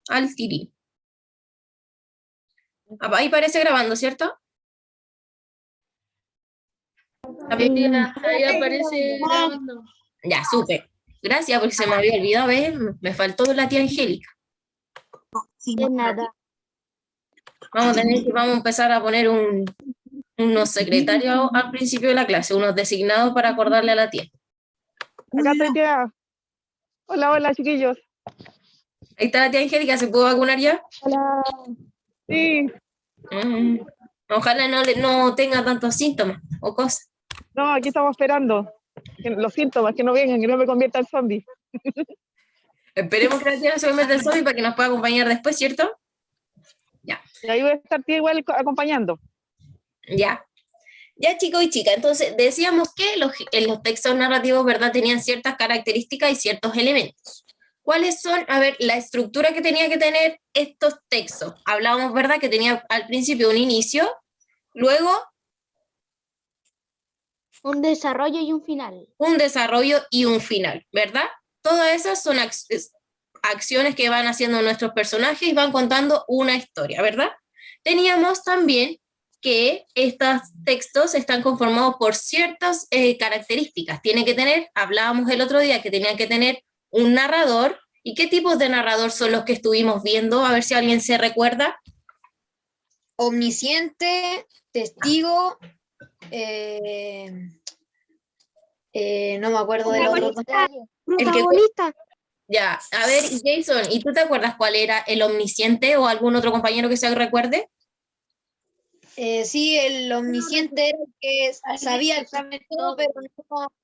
al tiri. Ahí parece grabando, ¿cierto? Ahí aparece grabando. Ya, súper. Gracias, porque se me había olvidado, ¿ves? Me faltó la tía Angélica. De nada. Vamos a empezar a poner unos secretarios al principio de la clase, unos designados para acordarle a la tía. Acá estoy, tía. Hola, hola, chiquillos. Ahí está la tía Angélica, ¿se pudo vacunar ya? Hola. Sí, Ojalá no tenga tantos síntomas o cosas. no, aquí estamos esperando. Los síntomas, que no vengan, que no me convierta en zombie. Esperemos que la tía no se convierta en zombie para que nos pueda acompañar después, ¿cierto? Ya. Y ahí voy a estar, tía, igual acompañando. Ya. Ya, chicos y chicas, entonces decíamos que en los textos narrativos, ¿verdad?, tenían ciertas características y ciertos elementos. ¿Cuáles son? A ver, la estructura que tenía que tener estos textos. Hablábamos, ¿verdad?, que tenía al principio un inicio, luego Un desarrollo y un final. un desarrollo y un final, ¿verdad? Todas esas son acciones que van haciendo nuestros personajes y van contando una historia, ¿verdad? Teníamos también que estos textos están conformados por ciertas características. Tiene que tener, hablábamos el otro día, que tenían que tener un narrador. ¿Y qué tipos de narrador son los que estuvimos viendo? A ver si alguien se recuerda. Omnisciente, testigo, no me acuerdo del otro. Protagonista. Ya, a ver, Jason, ¿y tú te acuerdas cuál era el omnisciente o algún otro compañero que se recuerde? Sí, el omnisciente era el que sabía exactamente todo, pero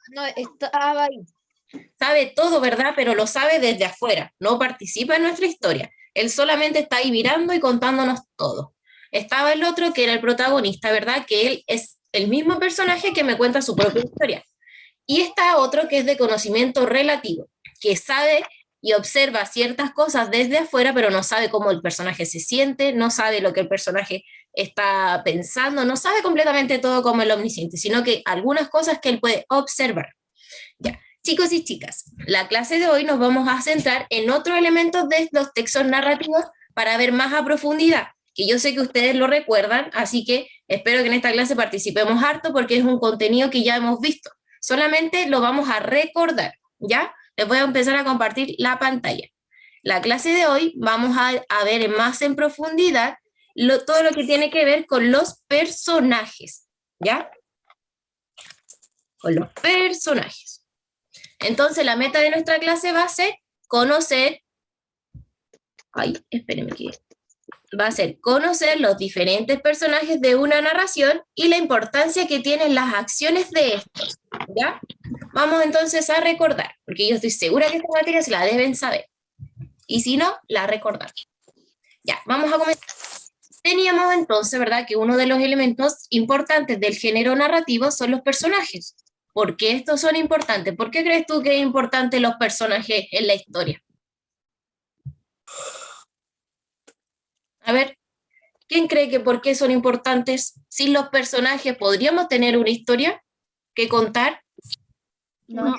no estaba ahí. Sabe todo, ¿verdad? Pero lo sabe desde afuera, no participa en nuestra historia. Él solamente está ahí mirando y contándonos todo. Estaba el otro que era el protagonista, ¿verdad? Que él es el mismo personaje que me cuenta su propia historia. Y está otro que es de conocimiento relativo, que sabe y observa ciertas cosas desde afuera, pero no sabe cómo el personaje se siente, no sabe lo que el personaje está pensando, no sabe completamente todo como el omnisciente, sino que algunas cosas que él puede observar. Ya, chicos y chicas, la clase de hoy nos vamos a centrar en otros elementos de los textos narrativos para ver más a profundidad, que yo sé que ustedes lo recuerdan, así que espero que en esta clase participemos harto porque es un contenido que ya hemos visto. Solamente lo vamos a recordar, ¿ya? Les voy a empezar a compartir la pantalla. La clase de hoy vamos a ver más en profundidad todo lo que tiene que ver con los personajes, ¿ya? Con los personajes. Entonces, la meta de nuestra clase va a ser conocer, va a ser conocer los diferentes personajes de una narración y la importancia que tienen las acciones de estos, ¿ya? Vamos entonces a recordar, porque yo estoy segura que esta materia se la deben saber, y si no, la recordar. Ya, vamos a comenzar. Teníamos entonces, ¿verdad?, que uno de los elementos importantes del género narrativo son los personajes. ¿Por qué estos son importantes? ¿Por qué crees tú que es importante los personajes en la historia? A ver, ¿quién cree que por qué son importantes? Sin los personajes, ¿podríamos tener una historia que contar? No.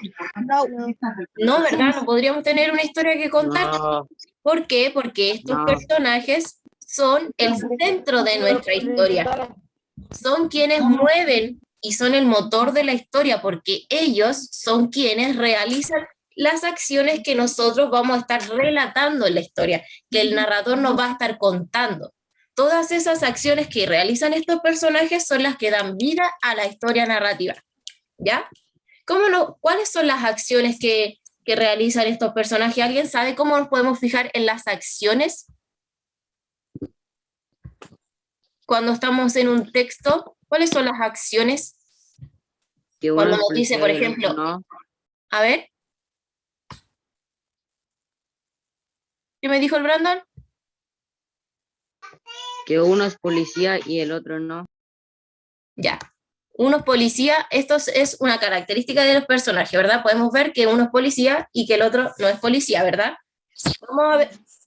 No, ¿verdad? No podríamos tener una historia que contar. No, ¿Por qué? Porque estos no. personajes son el centro de nuestra historia. Son quienes mueven y son el motor de la historia, porque ellos son quienes realizan las acciones que nosotros vamos a estar relatando en la historia, que el narrador nos va a estar contando. Todas esas acciones que realizan estos personajes son las que dan vida a la historia narrativa, ¿ya? ¿Cuáles son las acciones que realizan estos personajes? ¿Alguien sabe cómo nos podemos fijar en las acciones? Cuando estamos en un texto, ¿cuáles son las acciones? Que Cuando uno es nos dice, policía por y el ejemplo, otro no. a ver, ¿qué me dijo el Brandon? Que uno es policía y el otro no. Ya. Uno es policía, esto es una característica de los personajes, ¿verdad? Podemos ver que uno es policía y que el otro no es policía, ¿verdad?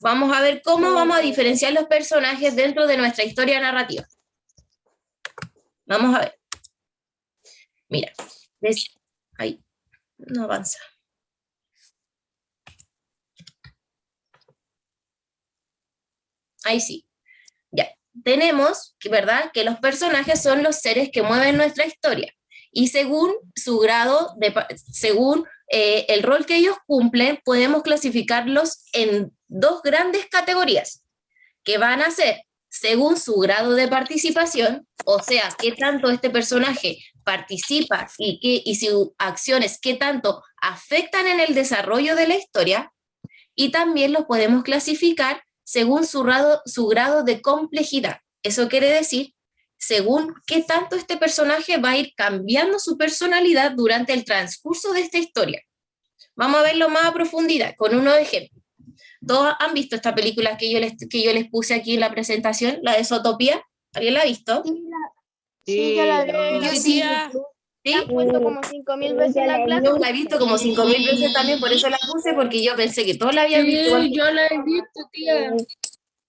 Vamos a ver cómo vamos a diferenciar los personajes dentro de nuestra historia narrativa. Vamos a ver. Mira, ahí, no avanza. Ahí sí. Ya. Tenemos, ¿verdad?, que los personajes son los seres que mueven nuestra historia. Y según su grado, según el rol que ellos cumplen, podemos clasificarlos en dos grandes categorías, que van a ser según su grado de participación, o sea, qué tanto este personaje participa y sus acciones, qué tanto afectan en el desarrollo de la historia, y también los podemos clasificar según su grado de complejidad. Eso quiere decir, según qué tanto este personaje va a ir cambiando su personalidad durante el transcurso de esta historia. Vamos a verlo más a profundidad con unos ejemplos. ¿Todos han visto esta película que yo les puse aquí en la presentación, la de Zootopia? ¿Alguien la ha visto? Sí, yo la vi. Yo sí. ¿Sí? La he puesto como 5.000 veces en la clase. Yo la he visto como 5.000 veces también, por eso la puse, porque yo pensé que todos la habían visto. Igual que- yo la he visto, tía.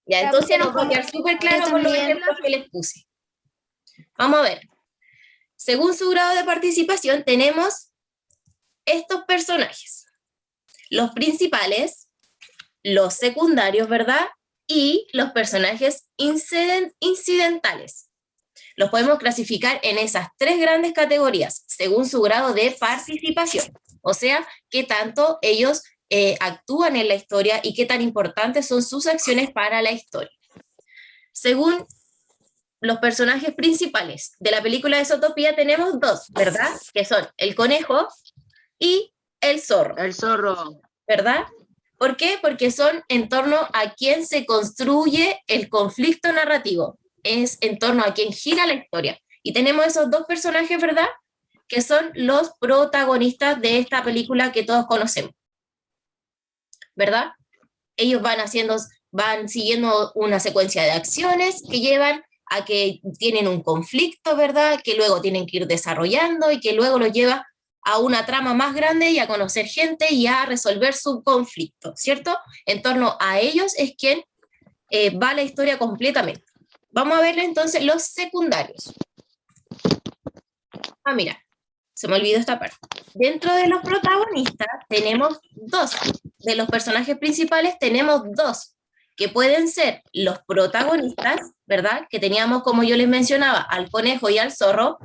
Ya, entonces nos va a quedar súper claro con los ejemplos que les puse. Vamos a ver. Según su grado de participación, tenemos estos personajes. Los principales, los secundarios, ¿verdad? Y los personajes incidentales. Los podemos clasificar en esas tres grandes categorías, según su grado de participación. O sea, qué tanto ellos actúan en la historia y qué tan importantes son sus acciones para la historia. Según los personajes principales de la película de Zootopia, tenemos dos, ¿verdad? Que son el conejo y el zorro. El zorro. ¿Verdad? ¿Por qué? Porque son en torno a quién se construye el conflicto narrativo. Es en torno a quién gira la historia. Y tenemos esos dos personajes, ¿verdad?, que son los protagonistas de esta película que todos conocemos. ¿Verdad? Ellos van siguiendo una secuencia de acciones que llevan a que tienen un conflicto, ¿verdad?, que luego tienen que ir desarrollando y que luego los lleva a una trama más grande y a conocer gente y a resolver su conflicto, ¿cierto? En torno a ellos es quien va la historia completamente. Vamos a ver entonces los secundarios. Mira, se me olvidó esta parte. Dentro de los protagonistas tenemos dos. De los personajes principales tenemos dos, que pueden ser los protagonistas, ¿verdad? Que teníamos, como yo les mencionaba, al conejo y al zorro,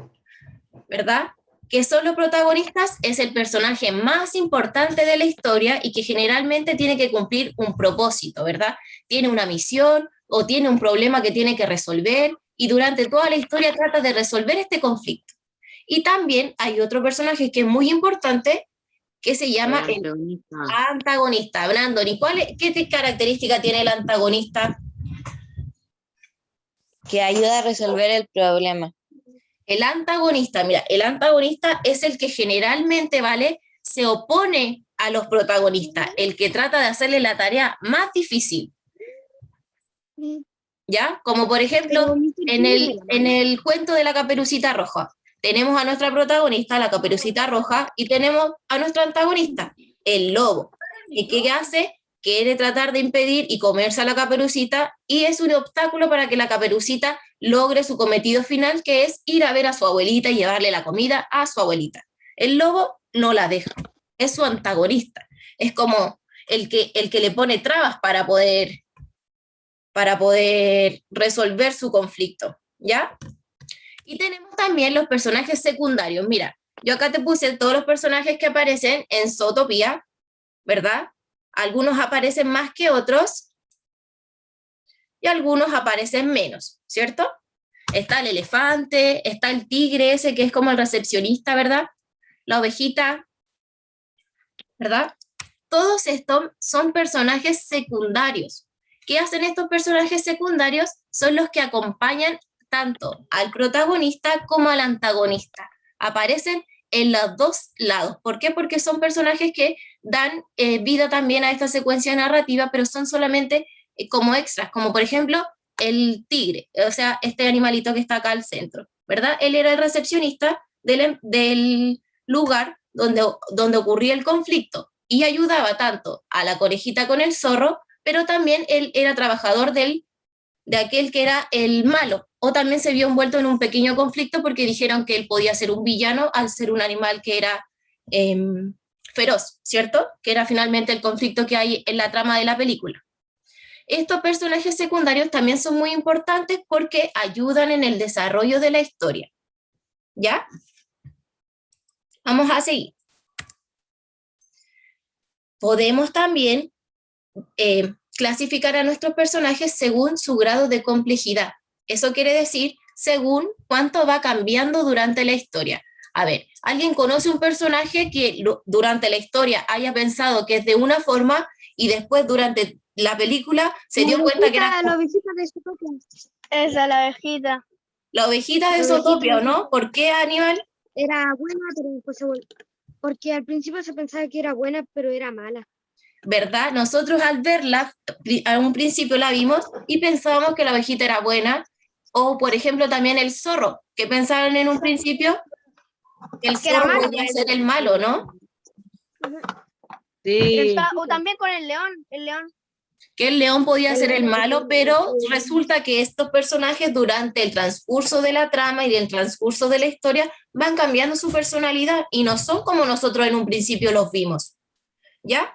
¿verdad? Que son los protagonistas, es el personaje más importante de la historia y que generalmente tiene que cumplir un propósito, ¿verdad? Tiene una misión o tiene un problema que tiene que resolver y durante toda la historia trata de resolver este conflicto. Y también hay otro personaje que es muy importante que se llama el antagonista. Brandon, ¿y qué característica tiene el antagonista? Que ayuda a resolver el problema. El antagonista, mira, el antagonista es el que generalmente, ¿vale?, se opone a los protagonistas, el que trata de hacerle la tarea más difícil. ¿Ya? Como por ejemplo, en el cuento de la Caperucita Roja, tenemos a nuestra protagonista, la Caperucita Roja, y tenemos a nuestro antagonista, el lobo. ¿Y qué hace? Quiere tratar de impedir y comerse a la Caperucita, y es un obstáculo para que la Caperucita logre su cometido final, que es ir a ver a su abuelita y llevarle la comida a su abuelita. El lobo no la deja, es su antagonista, es como el que le pone trabas para poder resolver su conflicto, ¿ya? Y tenemos también los personajes secundarios. Mira, yo acá te puse todos los personajes que aparecen en Zootopia, ¿verdad? Algunos aparecen más que otros y algunos aparecen menos, ¿cierto? Está el elefante, está el tigre ese que es como el recepcionista, ¿verdad? La ovejita, ¿verdad? Todos estos son personajes secundarios. ¿Qué hacen estos personajes secundarios? Son los que acompañan tanto al protagonista como al antagonista. Aparecen en los dos lados. ¿Por qué? Porque son personajes que dan vida también a esta secuencia narrativa, pero son solamente como extras, como por ejemplo el tigre, o sea, este animalito que está acá al centro, ¿verdad? Él era el recepcionista del lugar donde ocurría el conflicto y ayudaba tanto a la conejita con el zorro, pero también él era trabajador de aquel que era el malo, o también se vio envuelto en un pequeño conflicto porque dijeron que él podía ser un villano al ser un animal que era feroz, ¿cierto? Que era finalmente el conflicto que hay en la trama de la película. Estos personajes secundarios también son muy importantes porque ayudan en el desarrollo de la historia. ¿Ya? Vamos a seguir. Podemos también clasificar a nuestros personajes según su grado de complejidad. Eso quiere decir según cuánto va cambiando durante la historia. A ver, ¿alguien conoce un personaje que durante la historia haya pensado que es de una forma y después durante la película se dio cuenta que era La ovejita de Zootopia. Esa, la ovejita. la ovejita de Zootopia, ¿o no? ¿Por qué, Aníbal? Era buena, pero después se volvió. Porque al principio se pensaba que era buena, pero era mala. ¿Verdad? Nosotros al verla, a un principio la vimos y pensábamos que la ovejita era buena, o por ejemplo también el zorro, que pensaron en un principio que el Que era zorro malo. podía ser el malo, ¿no? Sí. O también con el león. Que el león podía ser el malo, pero resulta que estos personajes durante el transcurso de la trama y del transcurso de la historia van cambiando su personalidad y no son como nosotros en un principio los vimos, ¿ya?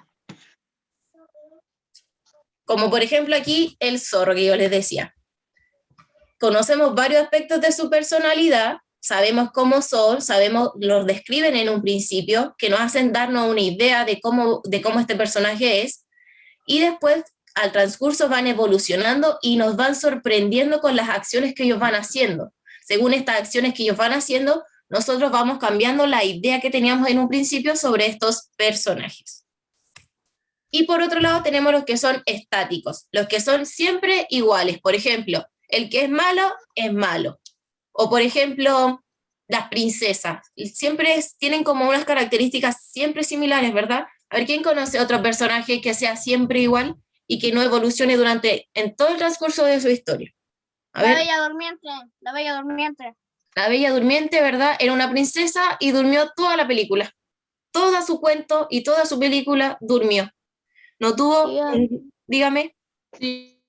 Como por ejemplo aquí el zorro que yo les decía. Conocemos varios aspectos de su personalidad, sabemos cómo son, sabemos, los describen en un principio, que nos hacen darnos una idea de cómo este personaje es, y después al transcurso van evolucionando y nos van sorprendiendo con las acciones que ellos van haciendo. Según estas acciones que ellos van haciendo, nosotros vamos cambiando la idea que teníamos en un principio sobre estos personajes. Y por otro lado tenemos los que son estáticos, los que son siempre iguales. Por ejemplo, el que es malo es malo. O por ejemplo, las princesas. Siempre tienen como unas características siempre similares, ¿verdad? A ver, ¿quién conoce otro personaje que sea siempre igual y que no evolucione en todo el transcurso de su historia? A ver, Bella Durmiente. La Bella Durmiente. la Bella Durmiente, ¿verdad? Era una princesa y durmió toda la película. Todo su cuento y toda su película durmió. No tuvo, dígame. Sí.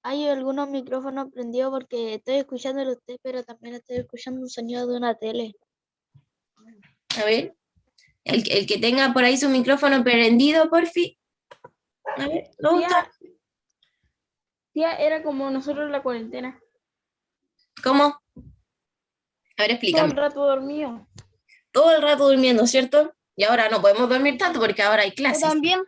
Hay algunos micrófonos prendidos porque estoy escuchándolo a usted, pero también estoy escuchando un sonido de una tele. A ver, el que tenga por ahí su micrófono prendido, porfi. A ver, ¿lo gusta? Tía, era como nosotros en la cuarentena. ¿Cómo? A ver, Todo explícame. el rato dormido. Todo el rato durmiendo, ¿cierto? Y ahora no podemos dormir tanto porque ahora hay O clases. también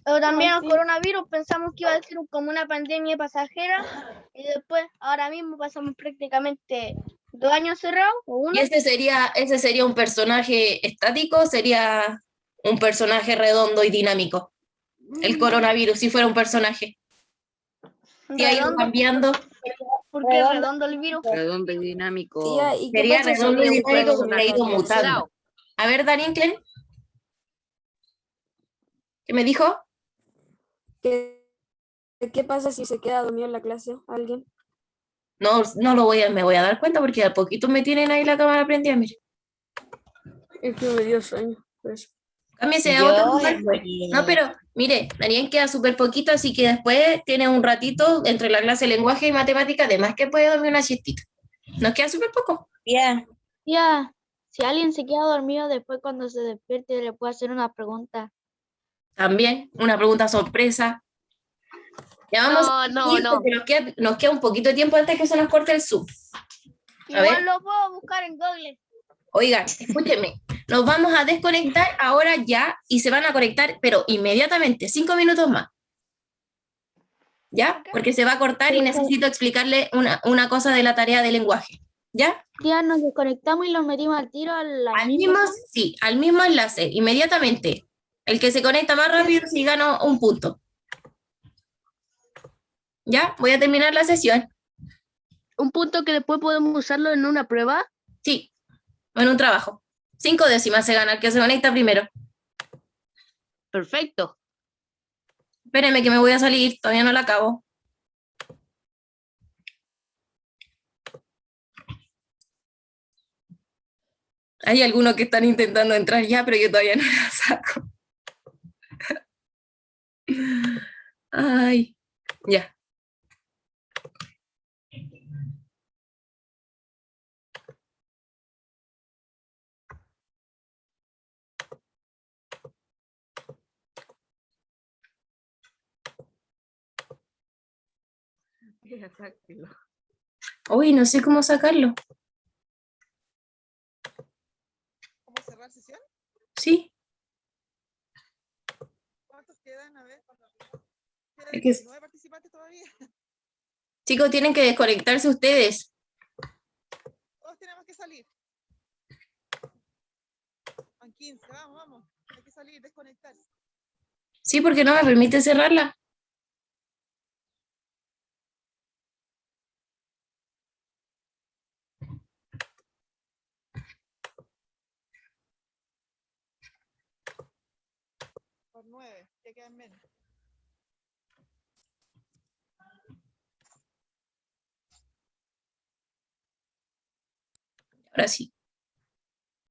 Ah, el sí. coronavirus pensamos que iba a ser como una pandemia pasajera y después, ahora mismo pasamos prácticamente 2 años cerrados o ¿Y uno. ese sería un personaje estático? ¿Sería un personaje redondo y dinámico? El coronavirus, si fuera un personaje. Y ha ido Redondo, cambiando. porque es redondo el virus. Redondo y dinámico. Tía, ¿y qué Sería pasa si redondo y un dinámico porque ha personaje ido así? mutando. A ver, Daniel Klein. ¿Qué me dijo? ¿Qué pasa si se queda dormido en la clase alguien? No, me voy a dar cuenta porque a poquito me tienen ahí la cámara prendida, mire. Es que me dio sueño, por eso. Cámbiese a Yo, otro lugar, pues. No, pero mire, Daniel queda súper poquito, así que después tiene un ratito entre la clase de lenguaje y matemática, además que puede dormir una siestita. Nos queda súper poco. tía, Tía, si alguien se queda dormido después cuando se despierte, le puedo hacer una pregunta. También, una pregunta sorpresa. Ya vamos a seguir porque nos queda un poquito de tiempo antes que se nos corte el Zoom. A ver. Igual lo puedo buscar en Google. Oigan, escúchenme, nos vamos a desconectar ahora ya y se van a conectar, pero inmediatamente, 5 minutos más. ¿Ya? Porque se va a cortar y necesito explicarle una cosa de la tarea de lenguaje. ¿Ya? Tía, nos desconectamos y lo metimos al tiro a la Al misma. mismo, sí, al mismo enlace, inmediatamente. El que se conecta más rápido sí gana un punto. ¿Ya? Voy a terminar la sesión. Un punto que después podemos usarlo en una prueba. Sí, en un trabajo. 5 décimas se gana el que se conecta primero. Perfecto. Espérenme que me voy a salir, todavía no la acabo. Hay algunos que están intentando entrar ya, pero yo todavía no la saco. Ay, ya. Sáquelo. Uy, no sé cómo sacarlo. ¿Cómo cerrar sesión? Sí, ¿Cuántos quedan? A ver. Quedan es que 19 participantes todavía. chicos, tienen que desconectarse ustedes. Todos tenemos que salir. Son 15, vamos, vamos. Hay que salir, desconectarse. Sí, porque no me permite cerrarla. Por 9, ya quedan menos. Ahora sí.